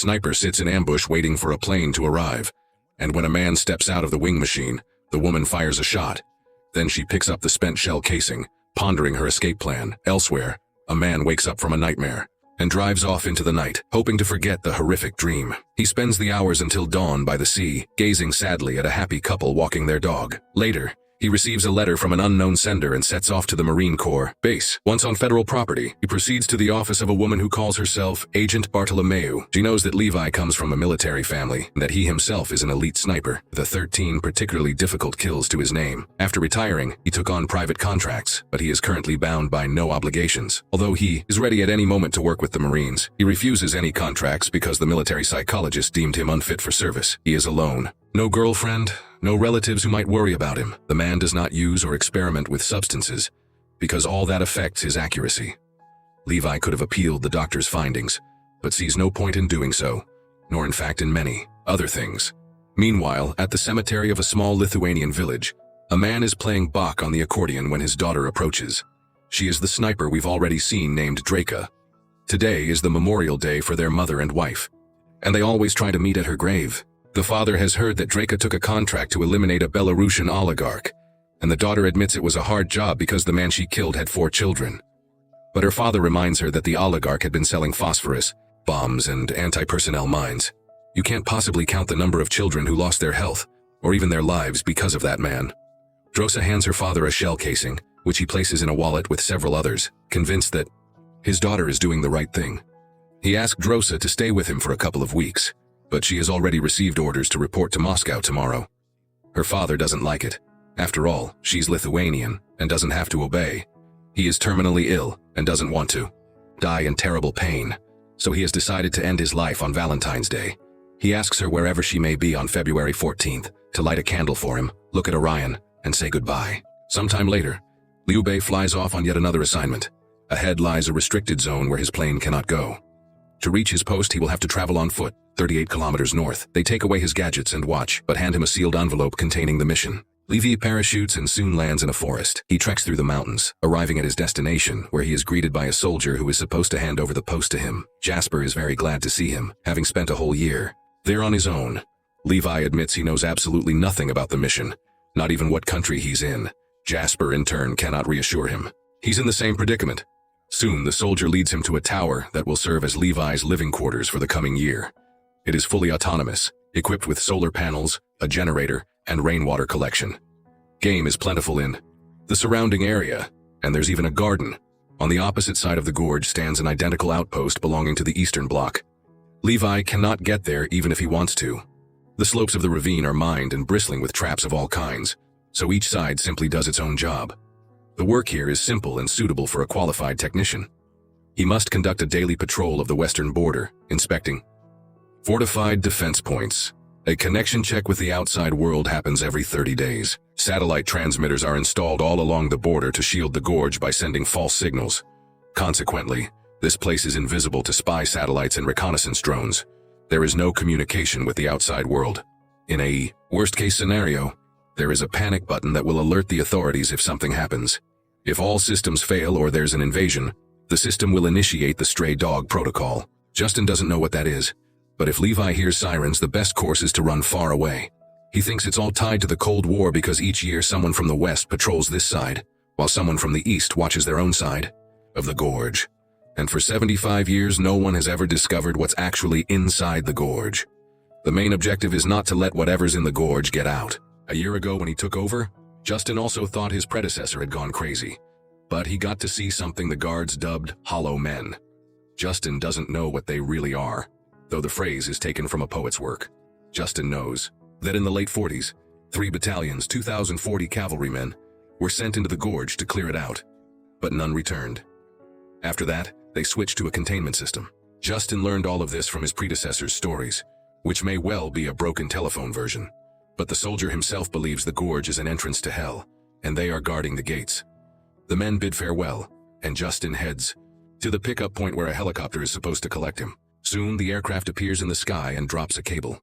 Sniper sits in ambush waiting for a plane to arrive, and when a man steps out of the wing machine, the woman fires a shot. Then she picks up the spent shell casing, pondering her escape plan. Elsewhere, a man wakes up from a nightmare and drives off into the night, hoping to forget the horrific dream. He spends the hours until dawn by the sea, gazing sadly at a happy couple walking their dog. Later, he receives a letter from an unknown sender and sets off to the Marine Corps base. Once on federal property, he proceeds to the office of a woman who calls herself Agent Bartolomeu. She knows that Levi comes from a military family and that he himself is an elite sniper, with 13 particularly difficult kills to his name. After retiring, he took on private contracts, but he is currently bound by no obligations. Although he is ready at any moment to work with the Marines, he refuses any contracts because the military psychologist deemed him unfit for service. He is alone. No girlfriend, no relatives who might worry about him. The man does not use or experiment with substances, because all that affects his accuracy. Levi could have appealed the doctor's findings, but sees no point in doing so, nor in fact in many other things. Meanwhile, at the cemetery of a small Lithuanian village, a man is playing Bach on the accordion when his daughter approaches. She is the sniper we've already seen named Draka. Today is the memorial day for their mother and wife, and they always try to meet at her grave. The father has heard that Draka took a contract to eliminate a Belarusian oligarch, and the daughter admits it was a hard job because the man she killed had 4 children. But her father reminds her that the oligarch had been selling phosphorus, bombs, and anti-personnel mines. You can't possibly count the number of children who lost their health, or even their lives because of that man. Drosa hands her father a shell casing, which he places in a wallet with several others, convinced that his daughter is doing the right thing. He asked Drosa to stay with him for a couple of weeks, but she has already received orders to report to Moscow tomorrow. Her father doesn't like it. After all, she's Lithuanian and doesn't have to obey. He is terminally ill and doesn't want to die in terrible pain, so he has decided to end his life on Valentine's Day. He asks her wherever she may be on February 14th to light a candle for him, look at Orion, and say goodbye. Sometime later, Liu Bei flies off on yet another assignment. Ahead lies a restricted zone where his plane cannot go. To reach his post, he will have to travel on foot, 38 kilometers north. They take away his gadgets and watch, but hand him a sealed envelope containing the mission. Levi parachutes and soon lands in a forest. He treks through the mountains, arriving at his destination, where he is greeted by a soldier who is supposed to hand over the post to him. Jasper is very glad to see him, having spent a whole year there on his own. Levi admits he knows absolutely nothing about the mission, not even what country he's in. Jasper, in turn, cannot reassure him. He's in the same predicament. Soon, the soldier leads him to a tower that will serve as Levi's living quarters for the coming year. It is fully autonomous, equipped with solar panels, a generator, and rainwater collection. Game is plentiful in the surrounding area, and there's even a garden. On the opposite side of the gorge stands an identical outpost belonging to the Eastern Bloc. Levi cannot get there even if he wants to. The slopes of the ravine are mined and bristling with traps of all kinds, so each side simply does its own job. The work here is simple and suitable for a qualified technician. He must conduct a daily patrol of the western border, inspecting fortified defense points. A connection check with the outside world happens every 30 days. Satellite transmitters are installed all along the border to shield the gorge by sending false signals. Consequently, this place is invisible to spy satellites and reconnaissance drones. There is no communication with the outside world. In a worst-case scenario, there is a panic button that will alert the authorities if something happens. If all systems fail or there's an invasion, the system will initiate the stray dog protocol. Justin doesn't know what that is, but if Levi hears sirens, the best course is to run far away. He thinks it's all tied to the Cold War because each year someone from the west patrols this side, while someone from the east watches their own side of the gorge. And for 75 years, no one has ever discovered what's actually inside the gorge. The main objective is not to let whatever's in the gorge get out. A year ago when he took over, Justin also thought his predecessor had gone crazy, but he got to see something the guards dubbed hollow men. Justin doesn't know what they really are, though the phrase is taken from a poet's work. Justin knows that in the late 40s, 3 battalions, 2,040 cavalrymen, were sent into the gorge to clear it out, but none returned. After that, they switched to a containment system. Justin learned all of this from his predecessor's stories, which may well be a broken telephone version. But the soldier himself believes the gorge is an entrance to hell, and they are guarding the gates. The men bid farewell, and Justin heads to the pickup point where a helicopter is supposed to collect him. Soon, the aircraft appears in the sky and drops a cable.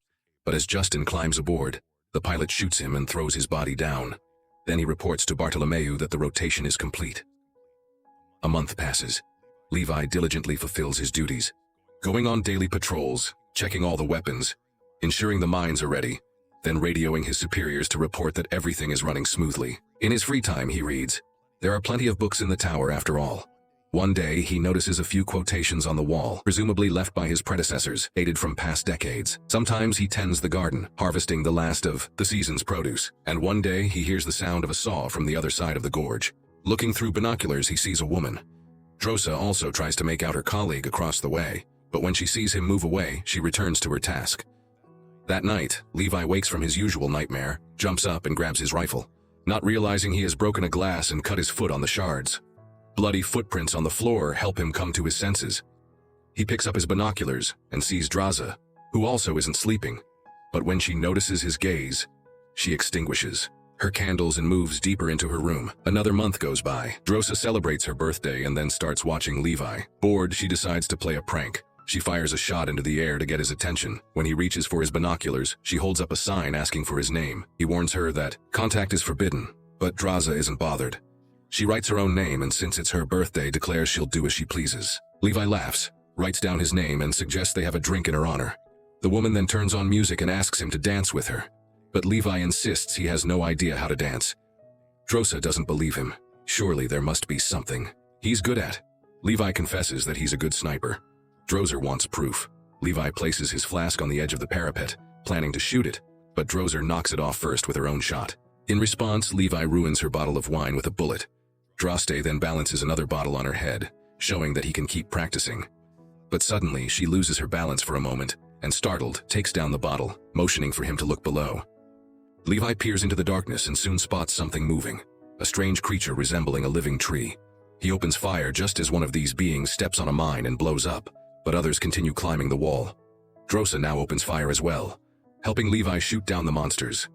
But as Justin climbs aboard, the pilot shoots him and throws his body down. Then he reports to Bartolomeu that the rotation is complete. A month passes. Levi diligently fulfills his duties, going on daily patrols, checking all the weapons, ensuring the mines are ready, then radioing his superiors to report that everything is running smoothly. In his free time, he reads. There are plenty of books in the tower after all. One day, he notices a few quotations on the wall, presumably left by his predecessors, dated from past decades. Sometimes he tends the garden, harvesting the last of the season's produce. And one day, he hears the sound of a saw from the other side of the gorge. Looking through binoculars, he sees a woman. Drosa also tries to make out her colleague across the way, but when she sees him move away, she returns to her task. That night, Levi wakes from his usual nightmare, jumps up and grabs his rifle, not realizing he has broken a glass and cut his foot on the shards. Bloody footprints on the floor help him come to his senses. He picks up his binoculars and sees Draza, who also isn't sleeping, but when she notices his gaze, she extinguishes her candles and moves deeper into her room. Another month goes by. Drosa celebrates her birthday and then starts watching Levi. Bored, she decides to play a prank. She fires a shot into the air to get his attention. When he reaches for his binoculars, she holds up a sign asking for his name. He warns her that contact is forbidden, but Draza isn't bothered. She writes her own name and since it's her birthday, declares she'll do as she pleases. Levi laughs, writes down his name and suggests they have a drink in her honor. The woman then turns on music and asks him to dance with her, but Levi insists he has no idea how to dance. Drosa doesn't believe him. Surely there must be something he's good at. Levi confesses that he's a good sniper. Drosa wants proof. Levi places his flask on the edge of the parapet, planning to shoot it, but Drosa knocks it off first with her own shot. In response, Levi ruins her bottle of wine with a bullet. Droste then balances another bottle on her head, showing that he can keep practicing. But suddenly, she loses her balance for a moment, and startled, takes down the bottle, motioning for him to look below. Levi peers into the darkness and soon spots something moving, a strange creature resembling a living tree. He opens fire just as one of these beings steps on a mine and blows up, but others continue climbing the wall. Drosa now opens fire as well, helping Levi shoot down the monsters.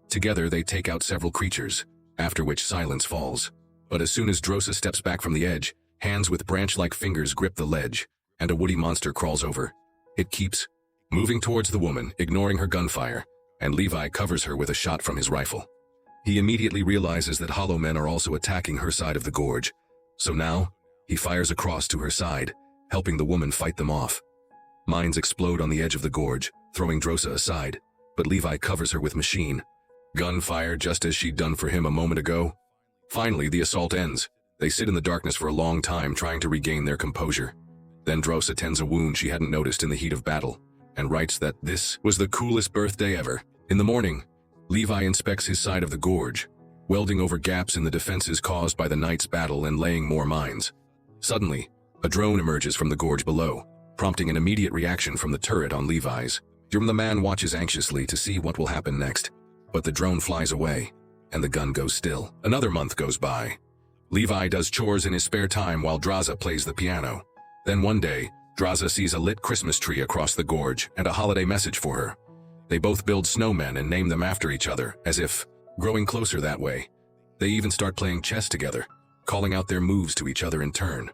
Together, they take out several creatures, after which silence falls. But as soon as Drosa steps back from the edge, hands with branch-like fingers grip the ledge, and a woody monster crawls over. It keeps moving towards the woman, ignoring her gunfire, and Levi covers her with a shot from his rifle. He immediately realizes that hollow men are also attacking her side of the gorge, so now, he fires across to her side, helping the woman fight them off. Mines explode on the edge of the gorge, throwing Drosa aside, but Levi covers her with machine gunfire just as she'd done for him a moment ago. Finally, the assault ends. They sit in the darkness for a long time trying to regain their composure. Then Drosa tends a wound she hadn't noticed in the heat of battle, and writes that this was the coolest birthday ever. In the morning, Levi inspects his side of the gorge, welding over gaps in the defenses caused by the night's battle and laying more mines. Suddenly, a drone emerges from the gorge below, prompting an immediate reaction from the turret on Levi's. The man watches anxiously to see what will happen next, but the drone flies away, and the gun goes still. Another month goes by. Levi does chores in his spare time while Draza plays the piano. Then one day, Draza sees a lit Christmas tree across the gorge and a holiday message for her. They both build snowmen and name them after each other, as if growing closer that way. They even start playing chess together, calling out their moves to each other in turn.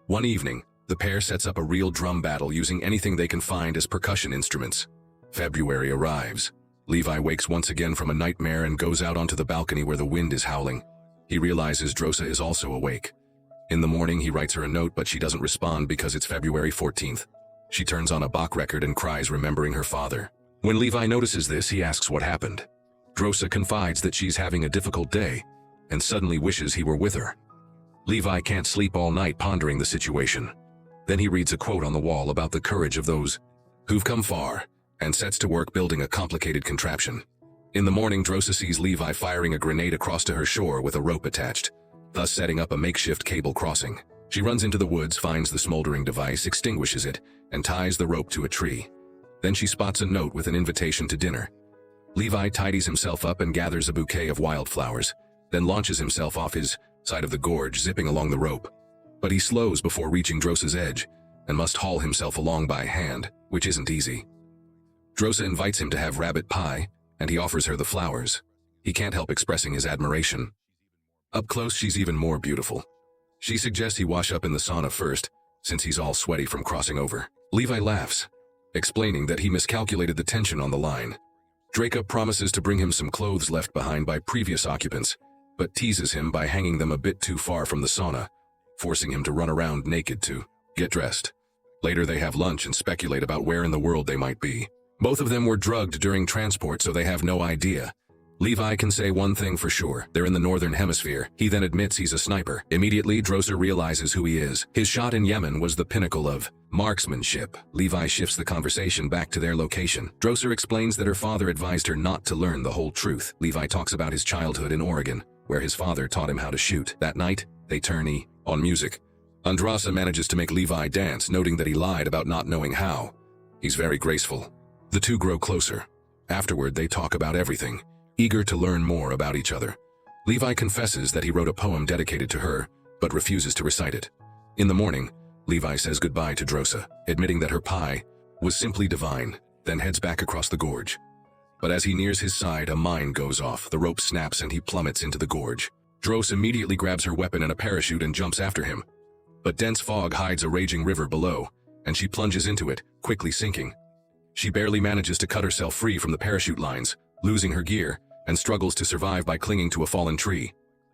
One evening, the pair sets up a real drum battle using anything they can find as percussion instruments. February arrives. Levi wakes once again from a nightmare and goes out onto the balcony where the wind is howling. He realizes Drosa is also awake. In the morning, he writes her a note, but she doesn't respond because it's February 14th. She turns on a Bach record and cries, remembering her father. When Levi notices this, he asks what happened. Drosa confides that she's having a difficult day and suddenly wishes he were with her. Levi can't sleep all night pondering the situation. Then he reads a quote on the wall about the courage of those who've come far, and sets to work building a complicated contraption. In the morning, Drosa sees Levi firing a grenade across to her shore with a rope attached, thus setting up a makeshift cable crossing. She runs into the woods, finds the smoldering device, extinguishes it, and ties the rope to a tree. Then she spots a note with an invitation to dinner. Levi tidies himself up and gathers a bouquet of wildflowers, then launches himself off his side of the gorge, zipping along the rope. But he slows before reaching Drosa's edge, and must haul himself along by hand, which isn't easy. Drosa invites him to have rabbit pie, and he offers her the flowers. He can't help expressing his admiration. Up close, she's even more beautiful. She suggests he wash up in the sauna first, since he's all sweaty from crossing over. Levi laughs, explaining that he miscalculated the tension on the line. Draca promises to bring him some clothes left behind by previous occupants, but teases him by hanging them a bit too far from the sauna, forcing him to run around naked to get dressed. Later they have lunch and speculate about where in the world they might be. Both of them were drugged during transport, so they have no idea. Levi can say one thing for sure: they're in the northern hemisphere. He then admits he's a sniper. Immediately, Drosa realizes who he is. His shot in Yemen was the pinnacle of marksmanship. Levi shifts the conversation back to their location. Drosa explains that her father advised her not to learn the whole truth. Levi talks about his childhood in Oregon, where his father taught him how to shoot. That night, they turn on music. Andrasa manages to make Levi dance, noting that he lied about not knowing how. He's very graceful. The two grow closer. Afterward, they talk about everything, eager to learn more about each other. Levi confesses that he wrote a poem dedicated to her, but refuses to recite it. In the morning, Levi says goodbye to Drosa, admitting that her pie was simply divine, then heads back across the gorge. But as he nears his side, a mine goes off, the rope snaps, and he plummets into the gorge. Drosa immediately grabs her weapon and a parachute and jumps after him. But dense fog hides a raging river below, and she plunges into it, quickly sinking. She barely manages to cut herself free from the parachute lines, losing her gear, and struggles to survive by clinging to a fallen tree.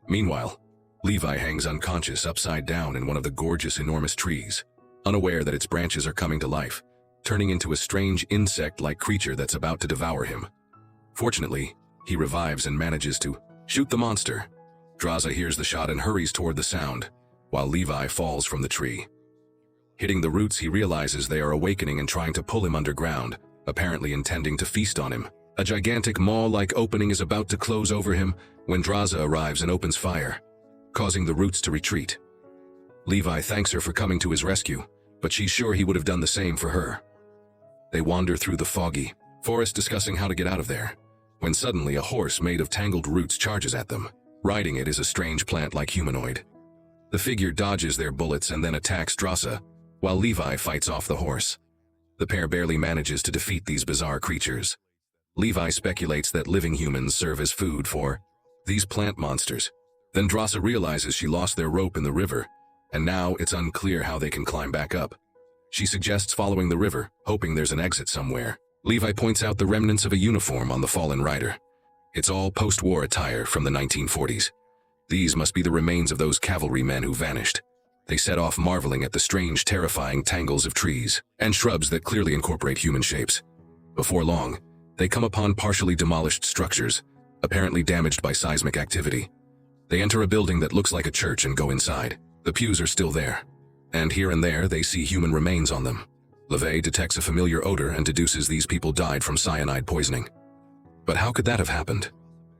Meanwhile, Levi hangs unconscious upside down in one of the gorgeous enormous trees, unaware that its branches are coming to life, turning into a strange insect-like creature that's about to devour him. Fortunately, he revives and manages to shoot the monster. Drosa hears the shot and hurries toward the sound, while Levi falls from the tree. Hitting the roots, he realizes they are awakening and trying to pull him underground, apparently intending to feast on him. A gigantic maw-like opening is about to close over him when Drosa arrives and opens fire, causing the roots to retreat. Levi thanks her for coming to his rescue, but she's sure he would have done the same for her. They wander through the foggy forest discussing how to get out of there, when suddenly a horse made of tangled roots charges at them. Riding it is a strange plant-like humanoid. The figure dodges their bullets and then attacks Drosa, while Levi fights off the horse. The pair barely manages to defeat these bizarre creatures. Levi speculates that living humans serve as food for these plant monsters. Then Drosa realizes she lost their rope in the river, and now it's unclear how they can climb back up. She suggests following the river, hoping there's an exit somewhere. Levi points out the remnants of a uniform on the fallen rider. It's all post-war attire from the 1940s. These must be the remains of those cavalrymen who vanished. They set off marveling at the strange, terrifying tangles of trees and shrubs that clearly incorporate human shapes. Before long, they come upon partially demolished structures, apparently damaged by seismic activity. They enter a building that looks like a church and go inside. The pews are still there, and here and there they see human remains on them. LeVay detects a familiar odor and deduces these people died from cyanide poisoning. But how could that have happened?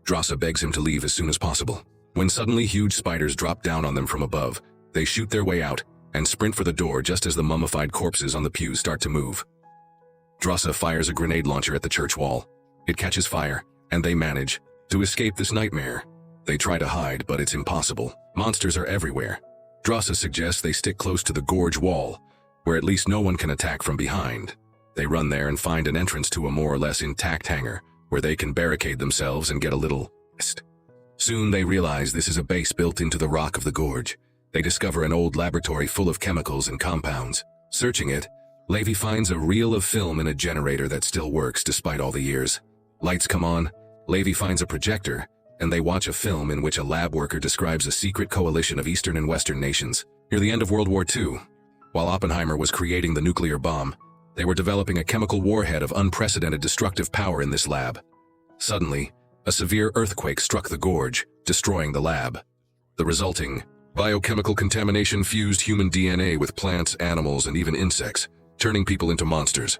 Drosa begs him to leave as soon as possible. When suddenly huge spiders drop down on them from above, they shoot their way out and sprint for the door just as the mummified corpses on the pews start to move. Drosa fires a grenade launcher at the church wall. It catches fire, and they manage to escape this nightmare. They try to hide, but it's impossible. Monsters are everywhere. Drosa suggests they stick close to the gorge wall, where at least no one can attack from behind. They run there and find an entrance to a more or less intact hangar, where they can barricade themselves and get a little rest. Soon they realize this is a base built into the rock of the gorge. They discover an old laboratory full of chemicals and compounds. Searching it, Levi finds a reel of film in a generator that still works despite all the years. Lights come on, Levi finds a projector, and they watch a film in which a lab worker describes a secret coalition of Eastern and Western nations. Near the end of World War II, while Oppenheimer was creating the nuclear bomb, they were developing a chemical warhead of unprecedented destructive power in this lab. Suddenly, a severe earthquake struck the gorge, destroying the lab. The resulting biochemical contamination fused human DNA with plants, animals, and even insects, turning people into monsters.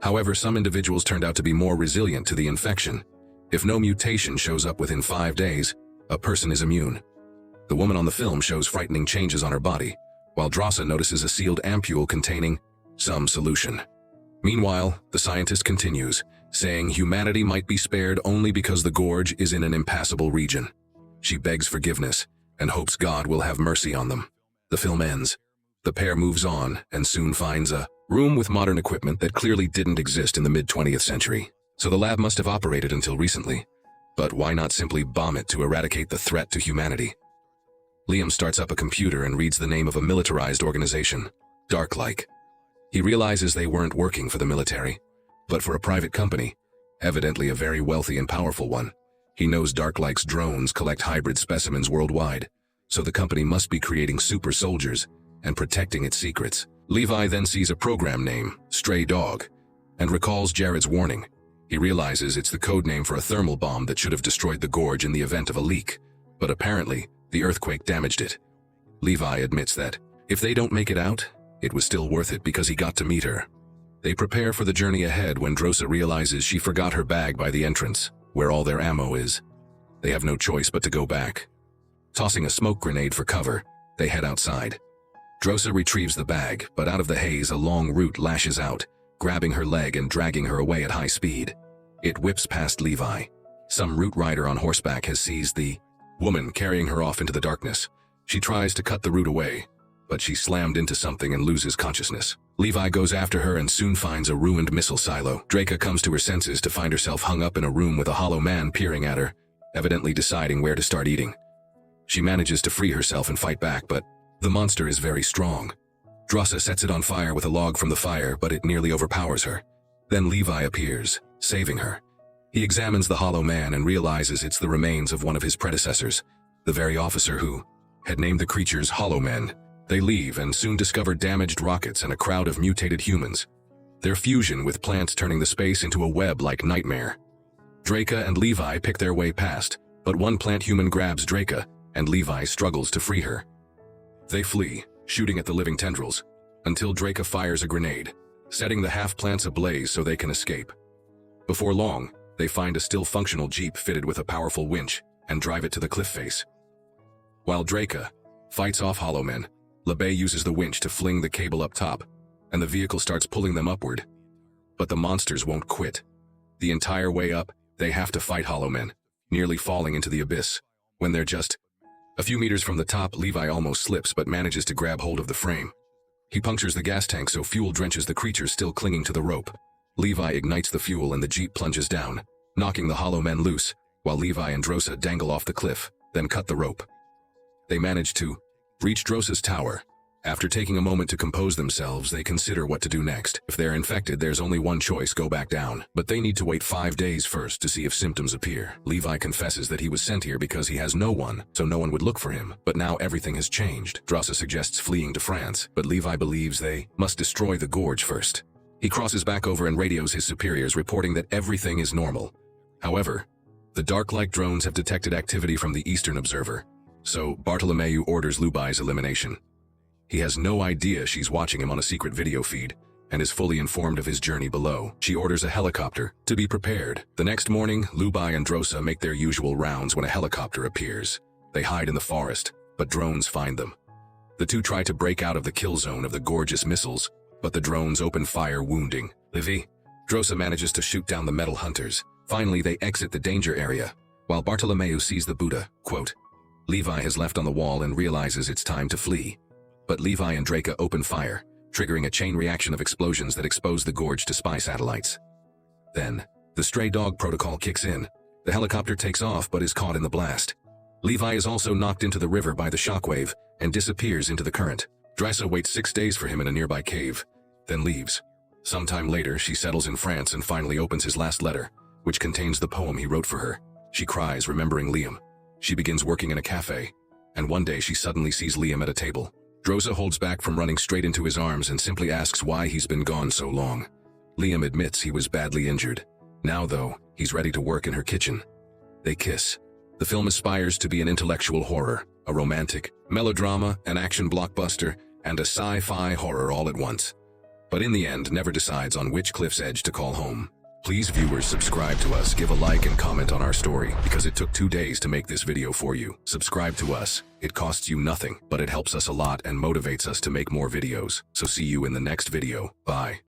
However, some individuals turned out to be more resilient to the infection. If no mutation shows up within 5 days, a person is immune. The woman on the film shows frightening changes on her body, while Drosa notices a sealed ampule containing some solution. Meanwhile, the scientist continues, saying humanity might be spared only because the gorge is in an impassable region. She begs forgiveness and hopes God will have mercy on them. The film ends. The pair moves on and soon finds a room with modern equipment that clearly didn't exist in the mid-20th century. So the lab must have operated until recently. But why not simply bomb it to eradicate the threat to humanity? Liam starts up a computer and reads the name of a militarized organization, Dark-like. He realizes they weren't working for the military, but for a private company, evidently a very wealthy and powerful one. He knows Dark-like's drones collect hybrid specimens worldwide, so the company must be creating super soldiers and protecting its secrets. Levi then sees a program name, Stray Dog, and recalls Jared's warning. He realizes it's the code name for a thermal bomb that should have destroyed the gorge in the event of a leak, but apparently, the earthquake damaged it. Levi admits that, if they don't make it out, it was still worth it because he got to meet her. They prepare for the journey ahead when Drosa realizes she forgot her bag by the entrance, where all their ammo is. They have no choice but to go back. Tossing a smoke grenade for cover, they head outside. Drosa retrieves the bag, but out of the haze a long root lashes out, grabbing her leg and dragging her away at high speed. It whips past Levi. Some root rider on horseback has seized the woman, carrying her off into the darkness. She tries to cut the root away, but she's slammed into something and loses consciousness. Levi goes after her and soon finds a ruined missile silo. Draca comes to her senses to find herself hung up in a room with a hollow man peering at her, evidently deciding where to start eating. She manages to free herself and fight back, but the monster is very strong. Drosa sets it on fire with a log from the fire, but it nearly overpowers her. Then Levi appears, saving her. He examines the hollow man and realizes it's the remains of one of his predecessors, the very officer who had named the creatures Hollow Men. They leave and soon discover damaged rockets and a crowd of mutated humans. Their fusion with plants turning the space into a web-like nightmare. Draca and Levi pick their way past, but one plant human grabs Draca, and Levi struggles to free her. They flee, shooting at the living tendrils, until Draca fires a grenade, setting the half-plants ablaze so they can escape. Before long, they find a still functional jeep fitted with a powerful winch and drive it to the cliff face. While Draca fights off Hollow Men, LeBay uses the winch to fling the cable up top, and the vehicle starts pulling them upward. But the monsters won't quit. The entire way up, they have to fight Hollow Men, nearly falling into the abyss. When they're just a few meters from the top, Levi almost slips but manages to grab hold of the frame. He punctures the gas tank so fuel drenches the creatures still clinging to the rope. Levi ignites the fuel and the jeep plunges down, knocking the Hollow Men loose, while Levi and Drosa dangle off the cliff, then cut the rope. They manage to reach Drosa's tower. After taking a moment to compose themselves, they consider what to do next. If they're infected, there's only one choice: go back down. But they need to wait 5 days first to see if symptoms appear. Levi confesses that he was sent here because he has no one, so no one would look for him. But now everything has changed. Drosa suggests fleeing to France, but Levi believes they must destroy the gorge first. He crosses back over and radios his superiors, reporting that everything is normal. However, the dark-like drones have detected activity from the Eastern Observer, so Bartolomeu orders Lubai's elimination. He has no idea she's watching him on a secret video feed, and is fully informed of his journey below. She orders a helicopter to be prepared. The next morning, Lubai and Drosa make their usual rounds when a helicopter appears. They hide in the forest, but drones find them. The two try to break out of the kill zone of the gorgeous missiles, but the drones open fire, wounding Livy. Drosa manages to shoot down the metal hunters. Finally, they exit the danger area, while Bartolomeu sees the Buddha. Quote, Levi has left on the wall and realizes it's time to flee. But Levi and Draca open fire, triggering a chain reaction of explosions that expose the gorge to spy satellites. Then, the stray dog protocol kicks in. The helicopter takes off but is caught in the blast. Levi is also knocked into the river by the shockwave and disappears into the current. Drosa waits 6 days for him in a nearby cave, then leaves. Sometime later, she settles in France and finally opens his last letter, which contains the poem he wrote for her. She cries, remembering Liam. She begins working in a cafe, and one day she suddenly sees Liam at a table. Drosa holds back from running straight into his arms and simply asks why he's been gone so long. Liam admits he was badly injured. Now, though, he's ready to work in her kitchen. They kiss. The film aspires to be an intellectual horror, a romantic melodrama, an action blockbuster, and a sci-fi horror all at once. But in the end, never decides on which cliff's edge to call home. Please, viewers, subscribe to us, give a like and comment on our story, because it took 2 days to make this video for you. Subscribe to us. It costs you nothing, but it helps us a lot and motivates us to make more videos. So see you in the next video. Bye.